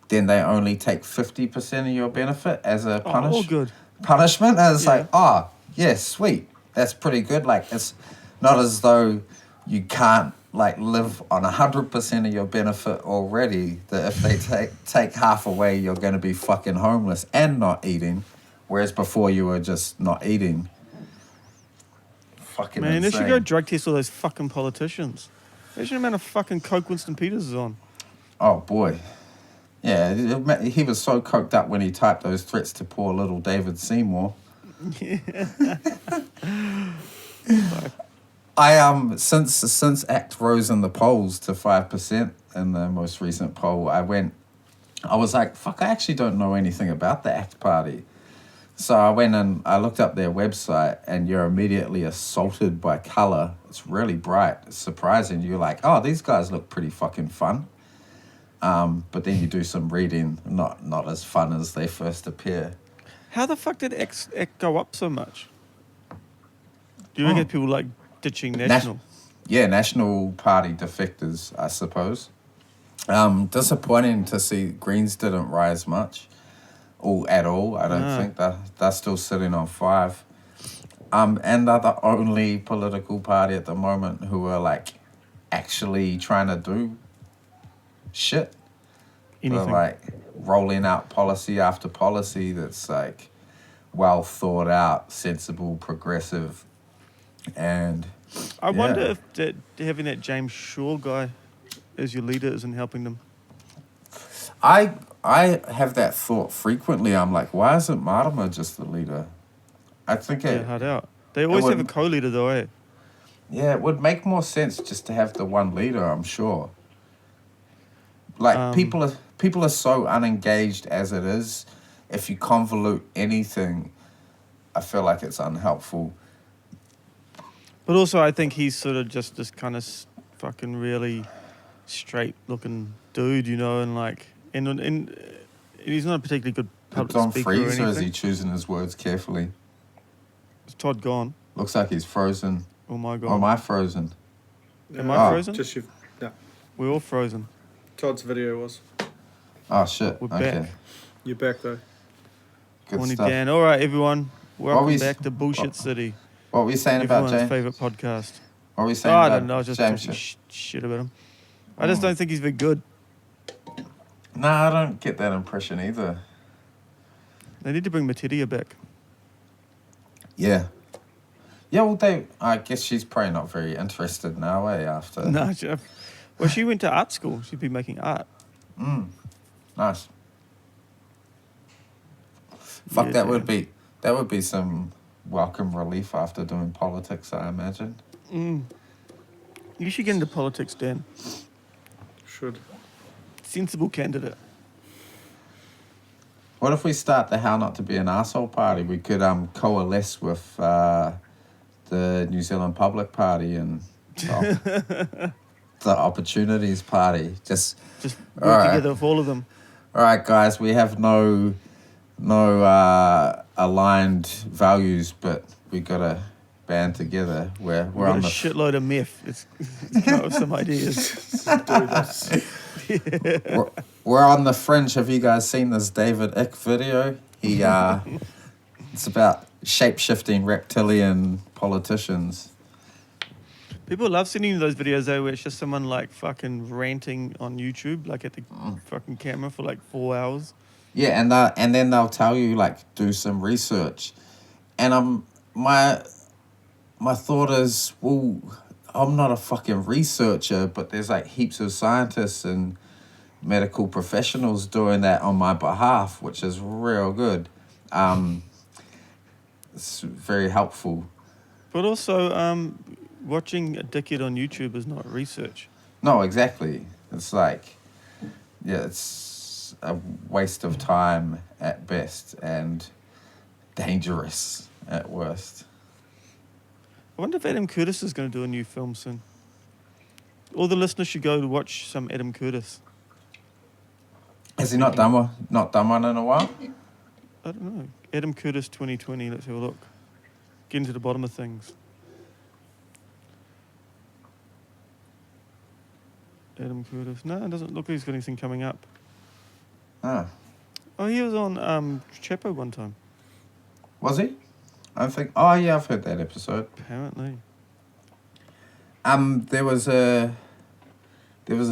then they only take 50% of your benefit as a all good. punishment. And it's Yeah. like, yeah, sweet. That's pretty good. Like, it's not as though you can't like live on 100% of your benefit already, that if they take half away, you're going to be fucking homeless and not eating, whereas before you were just not eating. Fucking Man, they insane. should go drug test all those fucking politicians. Imagine the amount of fucking coke Winston Peters is on. Oh boy. Yeah, he was so coked up when he typed those threats to poor little David Seymour. I since ACT rose in the polls to 5% in the most recent poll, I was like, fuck, I actually don't know anything about the ACT party. So I went and I looked up their website, and you're immediately assaulted by colour. It's really bright. It's surprising. You're like, oh, these guys look pretty fucking fun. But then you do some reading, not as fun as they first appear. How the fuck did X go up so much? Do you get people like ditching National? Yeah, National Party defectors, I suppose. Disappointing to see Greens didn't rise much. At all. I don't think they're still sitting on 5. And they're the only political party at the moment who are like actually trying to do shit. Anything. They're like rolling out policy after policy that's like well thought out, sensible, progressive, and I wonder if having that James Shaw guy as your leader isn't helping them. I have that thought frequently. I'm like, why isn't Martima just the leader? I think Hard out. They always have a co-leader though, eh? Yeah, it would make more sense just to have the one leader, I'm sure. Like, people are so unengaged as it is. If you convolute anything, I feel like it's unhelpful. But also, I think he's sort of just this kind of fucking really straight-looking dude, you know, and like, and he's not a particularly good public It's on speaker or freeze, anything. or is he choosing his words carefully? Is Todd gone? Looks like he's frozen. Oh my god. Or am I frozen? Am I frozen? Just you. No. We're all frozen. Todd's video was. Oh, shit. We're Okay. back. You're back though. Good Morning, stuff. Dan. All right, everyone. Welcome we- back to Bullshit City. What were we saying about Everyone's James? favourite podcast. What were we saying I about don't know. I was just James? talking shit about him. I just don't think he's very good. Nah, I don't get that impression either. They need to bring Materia back. Yeah. Yeah, well, I guess she's probably not very interested now, after... No, Well, she went to art school. She'd be making art. Nice. Fuck, Yeah, that would be some welcome relief after doing politics, I imagine. You should get into politics, Dan. Should. Sensible candidate. What if we start the How Not to Be an Arsehole party? We could coalesce with the New Zealand Public Party and the Opportunities Party. Just work together with all of them. All right, guys, we have no aligned values, but we got to band together. We're We've on got a shitload of meth. It's come up with some ideas. Do this. we're on the fringe. Have you guys seen this David Icke video? He it's about shape-shifting reptilian politicians. People love sending you those videos though, where it's just someone like fucking ranting on YouTube, like at the fucking camera for like 4 hours. Yeah, and then they'll tell you like do some research, and my thought is, well, I'm not a fucking researcher, but there's like heaps of scientists and medical professionals doing that on my behalf, which is real good. It's very helpful. But also, watching a dickhead on YouTube is not research. No, exactly. It's like, yeah, it's a waste of time at best and dangerous at worst. I wonder if Adam Curtis is going to do a new film soon. All the listeners should go to watch some Adam Curtis. Has he not done one in a while? I don't know. Adam Curtis 2020. Let's have a look. Get into the bottom of things. Adam Curtis. No, it doesn't look like he's got anything coming up. Ah. Oh, he was on Chapo one time. Was he? I think. Oh yeah, I've heard that episode. Apparently. There was a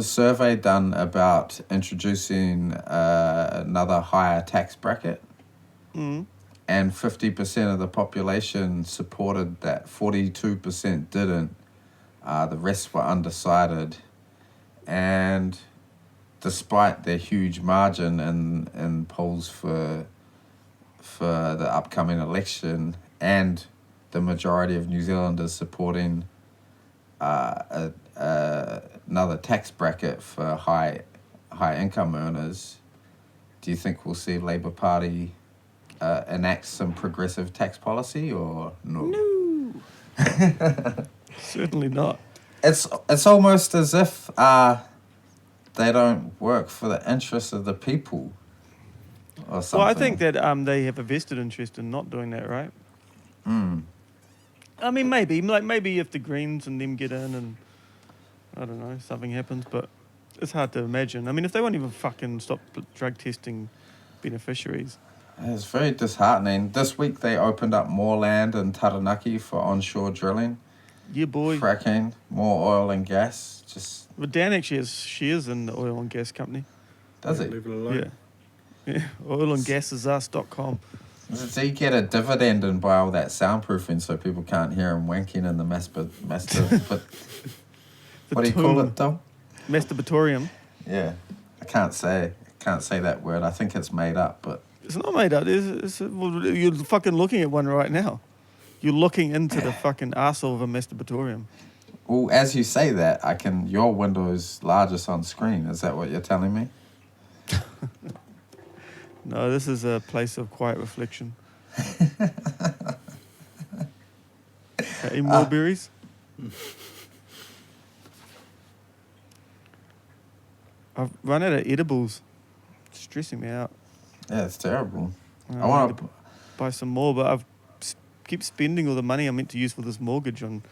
survey done about introducing another higher tax bracket, and 50% of the population supported that. 42% didn't. The rest were undecided, and despite their huge margin in polls for the upcoming election, and the majority of New Zealanders supporting another tax bracket for high income earners, do you think we'll see Labour Party enact some progressive tax policy or no? No. Certainly not. It's almost as if they don't work for the interests of the people or something. Well, I think that they have a vested interest in not doing that, right? I mean, maybe if the Greens and them get in and, I don't know, something happens, but it's hard to imagine. I mean, if they won't even fucking stop drug testing beneficiaries. It's very disheartening. This week they opened up more land in Taranaki for onshore drilling. Yeah, boy. Fracking, more oil and gas. But Dan actually has shares in the oil and gas company. Does he? Leave it alone. Yeah. Oilandgasasus.com. Does he get a dividend and buy all that soundproofing so people can't hear him wanking in the but what do you call it, Dom? Masturbatorium. Yeah, I can't say that word. I think it's made up, but It's not made up. Well, you're fucking looking at one right now. You're looking into the fucking arsehole of a masturbatorium. well, as you say that, your window's largest on screen. Is that what you're telling me? No, this is a place of quiet reflection. Any more berries? I've run out of edibles. It's stressing me out. Yeah, it's terrible. I I want need to. to buy some more, but I've keep spending all the money I meant to use for this mortgage on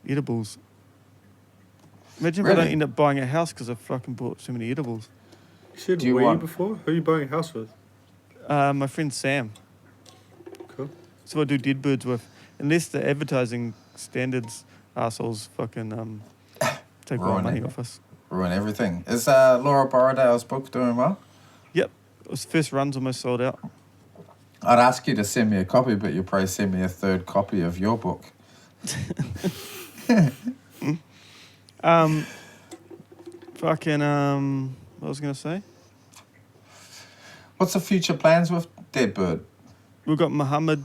edibles. Imagine if I Really? don't end up buying a house because I fucking bought so many edibles. You said Do you weed want- before? Who are you buying a house with? My friend Sam. Cool. So I do dead birds with. Unless the advertising standards assholes fucking take all our Ruin money it. off us. Ruin everything. Is Laura Borrowdale's book doing well? Yep. Its first run's almost sold out. I'd ask you to send me a copy, but you'll probably send me a third copy of your book. Fucking, what was I going to say? What's the future plans with Dead Bird? We've got Muhammad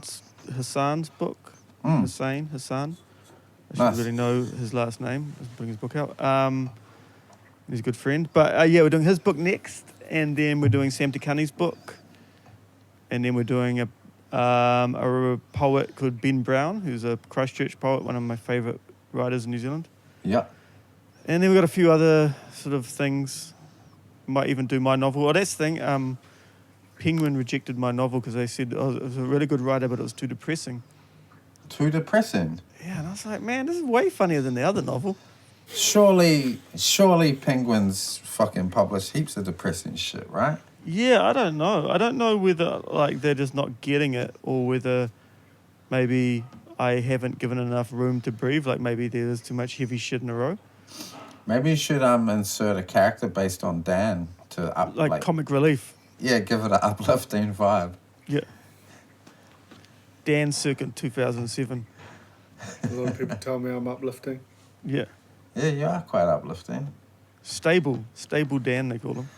Hassan's book. Hassan. I should Nice. really know his last name. He's putting his book out. He's a good friend. But yeah, we're doing his book next. And then we're doing Sam Takani's book. And then we're doing a poet called Ben Brown, who's a Christchurch poet, one of my favourite writers in New Zealand. Yeah. And then we've got a few other sort of things. Might even do my novel. Oh, that's the thing. Penguin rejected my novel because they said it was a really good writer, but it was too depressing. Too depressing? Yeah, and I was like, man, this is way funnier than the other novel. Surely Penguins fucking publish heaps of depressing shit, right? Yeah, I don't know. I don't know whether like they're just not getting it or whether maybe I haven't given enough room to breathe. Like maybe there's too much heavy shit in a row. Maybe you should insert a character based on Dan to up Like comic relief. Yeah, give it an uplifting vibe. Yeah. Dan circa 2007. A lot of people tell me I'm uplifting. Yeah. Yeah, you are quite uplifting. Stable Dan, they call him.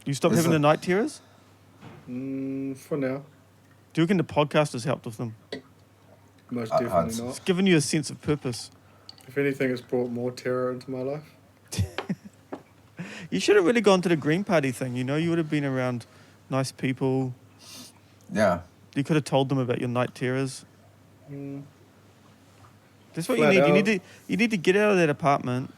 You stop Is having it- the night terrors? For now, Do you reckon the podcast has helped with them? most I'd definitely say- not. It's given you a sense of purpose. If anything, it's brought more terror into my life. You should have really gone to the Green Party thing. You know, you would have been around nice people. Yeah. You could have told them about your night terrors. Mm, That's what Flat you out. need. You need to get out of that apartment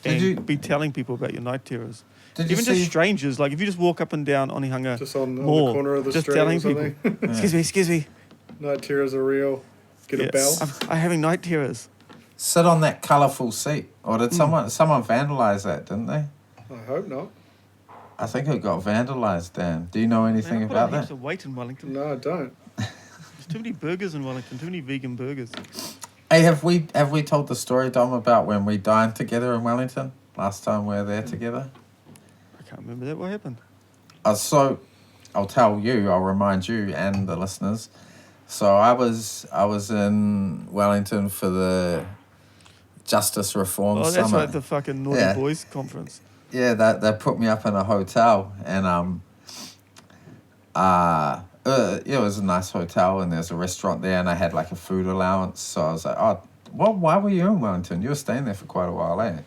Did and you- be telling people about your night terrors. Did you Even see? just strangers. Like if you just walk up and down Onehunga just on the Mall, corner of the just street telling or something. people. Excuse me. Night terrors are real. Get a bell. I'm having night terrors. Sit on that colourful seat, or did someone vandalise that? Didn't they? I hope not. I think it got vandalised. Dan, do you know anything Man, I put about on heaps that? of weight in Wellington. No, I don't. There's too many burgers in Wellington. Too many vegan burgers. Hey, have we told the story, Dom, about when we dined together in Wellington last time we were there together? I can't remember that. What happened? So, I'll tell you. I'll remind you and the listeners. So I was in Wellington for the Justice Reform Oh, that's Summit. like the fucking Naughty Yeah. Boys conference. Yeah, they put me up in a hotel, and it was a nice hotel, and there's a restaurant there, and I had like a food allowance. So I was like, oh, well, why were you in Wellington? You were staying there for quite a while, eh?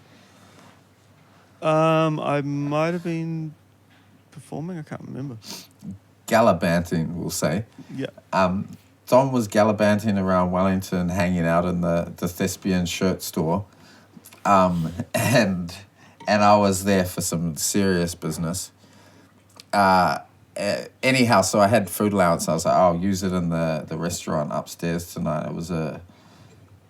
I might have been performing. I can't remember. Gallivanting, we'll say. Yeah. Don was gallivanting around Wellington, hanging out in the thespian shirt store, and I was there for some serious business. Anyhow, so I had food allowance. I was like, I'll use it in the restaurant upstairs tonight.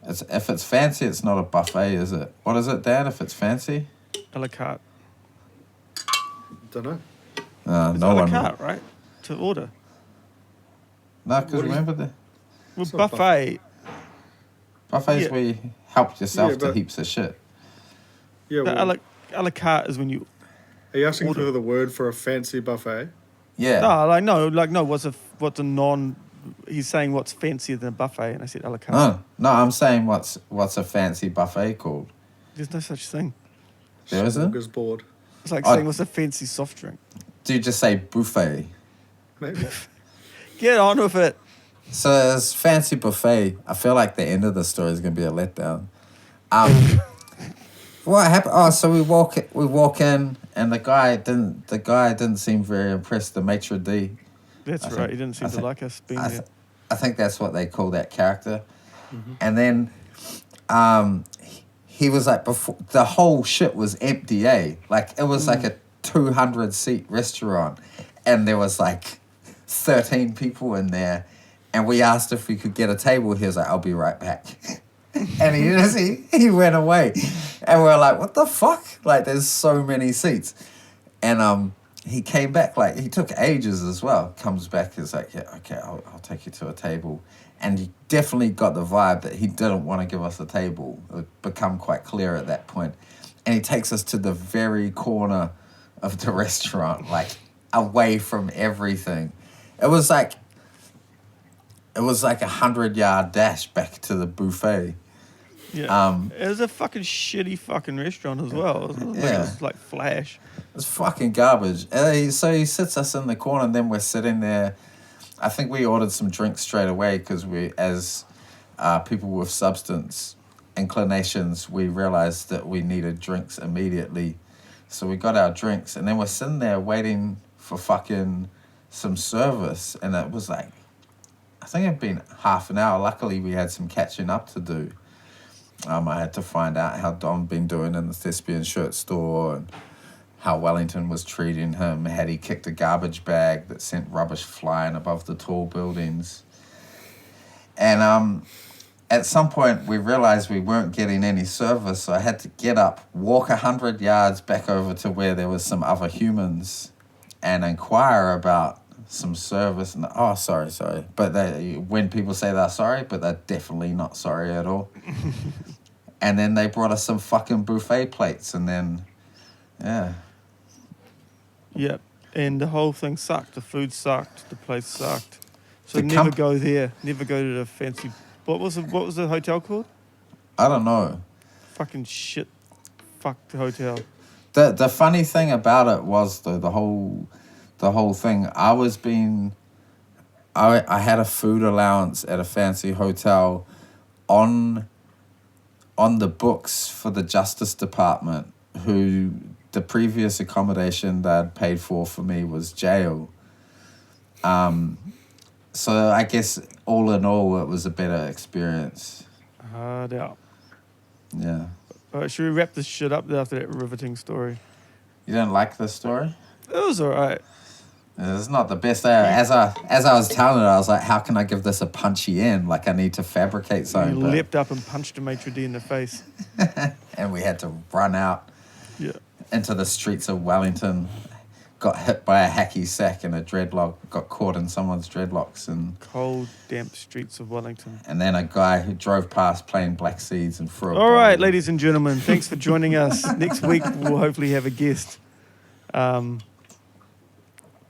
If it's fancy, it's not a buffet, is it? What is it, Dad? If it's fancy, A la carte. Don't know. It's no a la one. carte, right? To order. No, because What do you- remember Well, It's not buffet. buffets Yeah. where you help yourself Yeah, to but- heaps of shit. Yeah, The well, a la carte is when you. are you asking order. for the word for a fancy buffet? Yeah. No. What's a non? He's saying what's fancier than a buffet, and I said a la carte. No, I'm saying what's a fancy buffet called? There's no such thing. There isn't? Smorgasbord. It's like Oh. saying what's a fancy soft drink. Do you just say buffet? Maybe. Get on with it. So it's fancy buffet. I feel like the end of the story is gonna be a letdown. What happened? Oh, so we walk in, and the guy didn't seem very impressed. The maitre d'. That's I right. think- He didn't seem I to think- like us being I, there. th- I think that's what they call that character. And then, he was like, before the whole shit was empty, eh? Like it was like a 200-seat restaurant, and there was like 13 people in there, and we asked if we could get a table. He was like, "I'll be right back," and he went away, and we were like, "What the fuck?" Like there's so many seats, and he came back, like he took ages as well. Comes back, is like, "Yeah, okay, I'll take you to a table." And you definitely got the vibe that he didn't want to give us a table. It would become quite clear at that point. And he takes us to the very corner of the restaurant, like away from everything. It was like a 100-yard dash back to the buffet. Yeah. It was a fucking shitty fucking restaurant as well. It was like Flash. It's fucking garbage. So he sits us in the corner, and then we're sitting there. I think we ordered some drinks straight away because we, as people with substance inclinations, we realized that we needed drinks immediately. So we got our drinks, and then we're sitting there waiting for fucking some service, and it was like, I think it'd been half an hour. Luckily, we had some catching up to do. I had to find out how Dom'd been doing in the Thespian shirt store and how Wellington was treating him. Had he kicked a garbage bag that sent rubbish flying above the tall buildings? And at some point, we realized we weren't getting any service, so I had to get up, walk 100 yards back over to where there was some other humans and inquire about some service. And sorry. But when people say they're sorry, but they're definitely not sorry at all. And then they brought us some fucking buffet plates, and then, yeah. Yep. And the whole thing sucked. The food sucked. The place sucked. So never go there. Never go to the fancy... What was the hotel called? I don't know. Fucking shit. Fuck the hotel. The funny thing about it was the whole thing. I had a food allowance at a fancy hotel on the books for the Justice Department, who the previous accommodation that I'd paid for me was jail. So I guess all in all, it was a better experience. Hard out. Yeah. All right, should we wrap this shit up after that riveting story? You don't like this story? It was all right. It's not the best. As I was telling it, I was like, how can I give this a punchy end? Like, I need to fabricate something. You leapt up and punched a maitre d' in the face. And we had to run out into the streets of Wellington. Got hit by a hacky sack and a dreadlock. Got caught in someone's dreadlocks. And cold, damp streets of Wellington. And then a guy who drove past playing Black Seeds and threw a All right, ladies and gentlemen, thanks for joining us. Next week, we'll hopefully have a guest.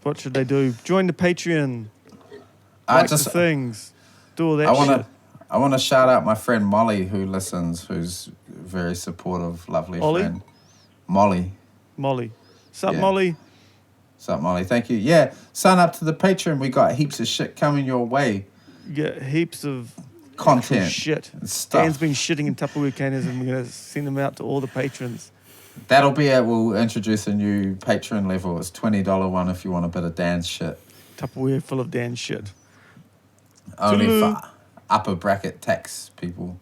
What should they do? Join the Patreon. Like the things. Do all that shit. I want to shout out my friend Molly who listens, who's very supportive, lovely friend. Molly. Sup, Molly? Sup, Molly. Thank you. Yeah, sign up to the Patreon. We got heaps of shit coming your way. You get heaps of content. Shit. And stuff. Dan's been shitting in Tupperware containers and we're going to send them out to all the patrons. That'll be it. We'll introduce a new Patreon level. It's $20 one if you want a bit of Dan's shit. Tupperware full of Dan's shit. Only for upper bracket tax people.